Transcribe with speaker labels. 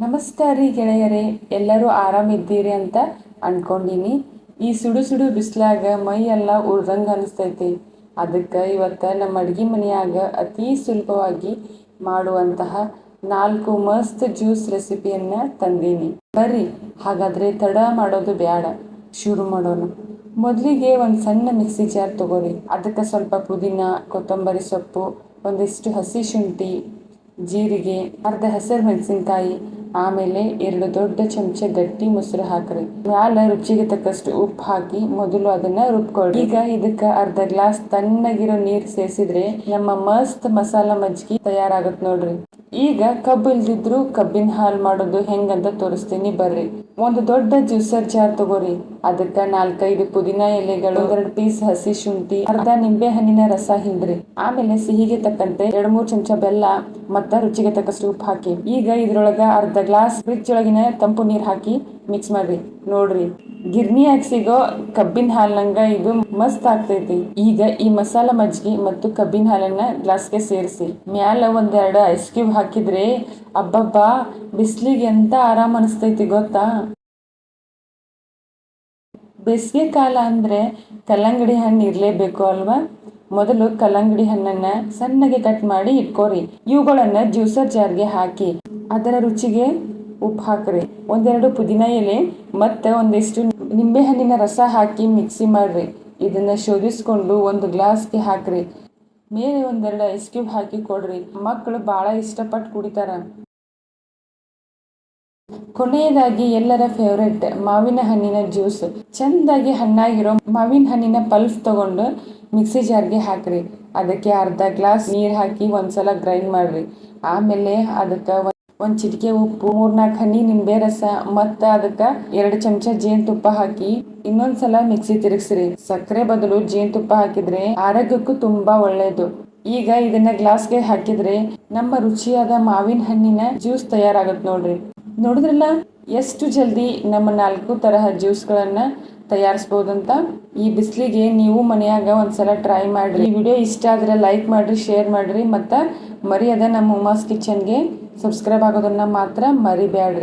Speaker 1: ನಮಸ್ಕಾರ ರೀ ಗೆಳೆಯರೇ, ಎಲ್ಲರೂ ಆರಾಮಿದ್ದೀರಿ ಅಂತ ಅನ್ಕೊಂಡಿನಿ. ಈ ಸುಡು ಸುಡು ಬಿಸಿಲಾಗ ಮೈ ಎಲ್ಲ ಉರ್ದಂಗೆ ಅನಿಸ್ತೈತಿ. ಅದಕ್ಕೆ ಇವತ್ತು ನಮ್ಮ ಅಡುಗೆ ಮನೆಯಾಗ ಅತಿ ಸುಲಭವಾಗಿ ಮಾಡುವಂತಹ 4 ಮಸ್ತ್ ಜ್ಯೂಸ್ ರೆಸಿಪಿಯನ್ನು ತಂದೀನಿ. ಬರ್ರಿ, ಹಾಗಾದರೆ ತಡ ಮಾಡೋದು ಬೇಡ, ಶುರು ಮಾಡೋಣ. ಮೊದಲಿಗೆ ಒಂದು ಸಣ್ಣ ಮಿಕ್ಸಿ ಜಾರ್ ತಗೋರಿ. ಅದಕ್ಕೆ ಸ್ವಲ್ಪ ಪುದೀನ, ಕೊತ್ತಂಬರಿ ಸೊಪ್ಪು, ಒಂದಿಷ್ಟು ಹಸಿ ಶುಂಠಿ, ಜೀರಿಗೆ, ಅರ್ಧ ಹಸಿರು ಮೆಣಸಿನ್ಕಾಯಿ, ಆಮೇಲೆ 2 ದೊಡ್ಡ ಚಮಚ ಗಟ್ಟಿ ಮೊಸರು ಹಾಕ್ರಿ. ಮ್ಯಾಲ ರುಚಿಗೆ ತಕ್ಕಷ್ಟು ಉಪ್ಪು ಹಾಕಿ ಮೊದಲು ಅದನ್ನ ರುಬ್ಕೊಳ್ಳಿ. ಈಗ ಇದಕ್ಕೆ ಅರ್ಧ ಗ್ಲಾಸ್ ತಣ್ಣಗಿರೋ ನೀರು ಸೇರಿಸಿದ್ರೆ ನಮ್ಮ ಮಸ್ತ್ ಮಸಾಲ ಮಜ್ಜಿಗೆ ತಯಾರಾಗತ್ ನೋಡ್ರಿ. ಈಗ ಕಬ್ಬು ಇಲ್ದಿದ್ರು ಕಬ್ಬಿನ ಹಾಲು ಮಾಡೋದು ಹೆಂಗಂತ ತೋರಿಸ್ತೀನಿ ಬರ್ರಿ. ಒಂದು ದೊಡ್ಡ ಜ್ಯೂಸರ್ ಜಾರ್ ತಗೋರಿ. ಅದಕ್ಕೆ 4-5 ಪುದೀನ ಎಲೆಗಳು, 2 ಪೀಸ್ ಹಸಿ ಶುಂಠಿ, ಅರ್ಧ ನಿಂಬೆ ಹಣ್ಣಿನ ರಸ ಹಿಂಡ್ರಿ. ಆಮೇಲೆ ಸಿಹಿಗೆ ತಕ್ಕಂತೆ 2-3 ಚಮಚ ಬೆಲ್ಲ ಮತ್ತ ರುಚಿಗೆ ತಕ್ಕಷ್ಟು ಉಪ್ಪು ಹಾಕಿ. ಈಗ ಇದ್ರೊಳಗ ಅರ್ಧ ಗ್ಲಾಸ್ ಫ್ರಿಡ್ಜ್ ಒಳಗಿನ ತಂಪು ನೀರು ಹಾಕಿ ಮಿಕ್ಸ್ ಮಾಡ್ರಿ. ನೋಡ್ರಿ, ಗಿರ್ನಿಯಾಗ ಸಿಗೋ ಕಬ್ಬಿನ ಹಾಲ್ನಂಗ ಇದು ಮಸ್ತ್ ಆಗ್ತೈತಿ. ಈಗ ಈ ಮಸಾಲ ಮಜ್ಜಿಗೆ ಮತ್ತು ಕಬ್ಬಿನ ಹಾಲನ್ನ ಗ್ಲಾಸ್ಗೆ ಸೇರಿಸಿ ಮ್ಯಾಲ 1-2 ಐಸ್ ಕ್ಯೂಬ್ ಹಾಕಿದ್ರೆ ಅಬ್ಬಬ್ಬಾ, ಬಿಸ್ಲಿಗೆ ಎಂತ ಆರಾಮ್ ಅನಿಸ್ತೈತಿ ಗೊತ್ತಾ. ಬೇಸಿಗೆ ಕಾಲ ಅಂದ್ರೆ ಕಲ್ಲಂಗಡಿ ಹಣ್ಣು ಇರ್ಲೇಬೇಕು ಅಲ್ವಾ. ಮೊದಲು ಕಲ್ಲಂಗಡಿ ಹಣ್ಣನ್ನ ಸಣ್ಣಗೆ ಕಟ್ ಮಾಡಿ ಇಟ್ಕೋರಿ. ಇವುಗಳನ್ನ ಜ್ಯೂಸರ್ ಜಾರ್ಗೆ ಹಾಕಿ ಅದರ ರುಚಿಗೆ ಉಪ್ಪು ಹಾಕ್ರಿ. 1-2 ಪುದೀನ ಎಲೆ ಮತ್ತೆ ಒಂದಿಷ್ಟು ನಿಂಬೆ ಹಣ್ಣಿನ ರಸ ಹಾಕಿ ಮಿಕ್ಸಿ ಮಾಡ್ರಿ. ಇದನ್ನ ಶೋಧಿಸ್ಕೊಂಡು ಒಂದು ಗ್ಲಾಸ್ಗೆ ಹಾಕ್ರಿ. ಮೇಲೆ 1-2 ಐಸ್ ಕ್ಯೂಬ್ ಹಾಕಿ ಕೊಡ್ರಿ. ಮಕ್ಕಳು ಬಹಳ ಇಷ್ಟಪಟ್ಟು ಕುಡಿತಾರ. ಕೊನೆಯದಾಗಿ ಎಲ್ಲರ ಫೇವ್ರೆಟ್ ಮಾವಿನ ಹಣ್ಣಿನ ಜ್ಯೂಸ್. ಚಂದಾಗಿ ಹಣ್ಣಾಗಿರೋ ಮಾವಿನ ಹಣ್ಣಿನ ಪಲ್ಪ್ ತಗೊಂಡು ಮಿಕ್ಸಿ ಜಾರ್ಗೆ ಹಾಕ್ರಿ. ಅದಕ್ಕೆ ಅರ್ಧ ಗ್ಲಾಸ್ ನೀರು ಹಾಕಿ ಒಂದ್ಸಲ ಗ್ರೈಂಡ್ ಮಾಡ್ರಿ. ಆಮೇಲೆ ಅದಕ್ಕೆ ಒಂದು ಚಿಟಿಕೆ ಉಪ್ಪು, 3-4 ಹನಿ ನಿಂಬೆ ರಸ ಮತ್ತು ಅದಕ್ಕೆ 2 ಚಮಚ ಜೇನುತುಪ್ಪ ಹಾಕಿ ಇನ್ನೊಂದ್ಸಲ ಮಿಕ್ಸಿ ತಿರುಗಿಸ್ರಿ. ಸಕ್ಕರೆ ಬದಲು ಜೇನುತುಪ್ಪ ಹಾಕಿದ್ರೆ ಆರೋಗ್ಯಕ್ಕೂ ತುಂಬಾ ಒಳ್ಳೇದು. ಈಗ ಇದನ್ನ ಗ್ಲಾಸ್ಗೆ ಹಾಕಿದ್ರೆ ನಮ್ಮ ರುಚಿಯಾದ ಮಾವಿನ ಹಣ್ಣಿನ ಜ್ಯೂಸ್ ತಯಾರಾಗತ್ ನೋಡ್ರಿ. ನೋಡಿದ್ರಲ್ಲ ಎಷ್ಟು ಜಲ್ದಿ ನಮ್ಮ 4 ತರಹ ಜ್ಯೂಸ್ಗಳನ್ನ ತಯಾರಿಸ್ಬೋದಂತ. ಈ ಬಿಸಿಲಿಗೆ ನೀವು ಮನೆಯಾಗ ಒಂದ್ಸಲ ಟ್ರೈ ಮಾಡ್ರಿ. ಈ ವಿಡಿಯೋ ಇಷ್ಟ ಆದ್ರೆ ಲೈಕ್ ಮಾಡ್ರಿ, ಶೇರ್ ಮಾಡ್ರಿ, ಮತ್ತು ಮರಿಯದ ನಮ್ಮ ಉಮಾಸ್ ಕಿಚನ್ಗೆ ಸಬ್ಸ್ಕ್ರೈಬ್ ಆಗೋದನ್ನ ಮಾತ್ರ ಮರಿಬೇಡ್ರಿ.